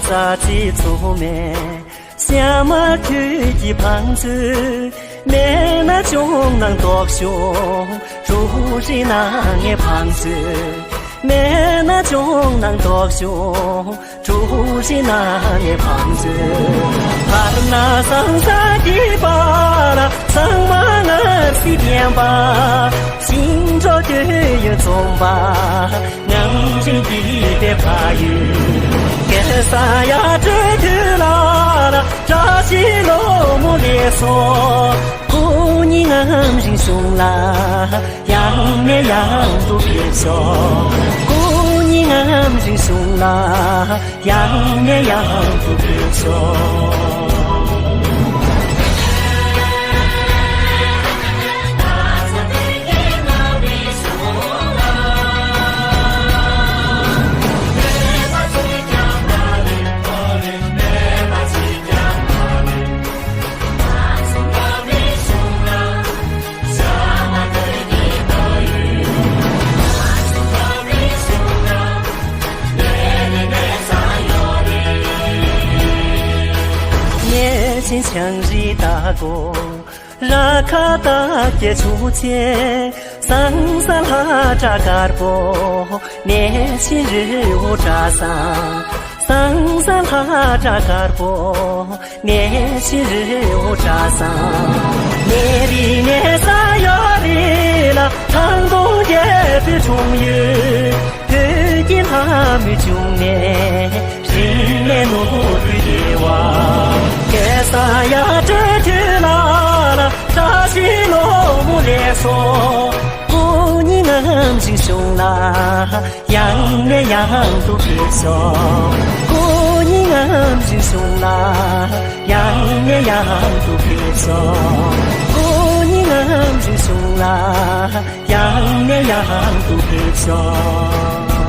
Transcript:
扎起粗面，什么去的胖子，没那种能多凶，住是那个胖子，没那种能多凶，住是那个胖子，他那上山的巴拉，上马儿西边吧，心着的有种吧，硬劲的别怕有。给啥呀？这头啦啦，扎西罗木列索，姑娘俺心胸啦，养面养都别说，姑娘俺心胸啦，养面养都别说。心强日打工，拉卡达给出钱，桑桑哈扎嘎波，年轻日无扎桑，桑桑哈扎嘎波，年轻日无扎桑，年里年啥呀里啦，长东也别中有，头顶他没中年，心内努力哇。啥呀？这头啦啦，扎西罗木列索，姑娘俺心胸啦，养面养都别说，姑娘俺心胸啦，养面养都别说，姑娘俺心胸啦，养面养都别说。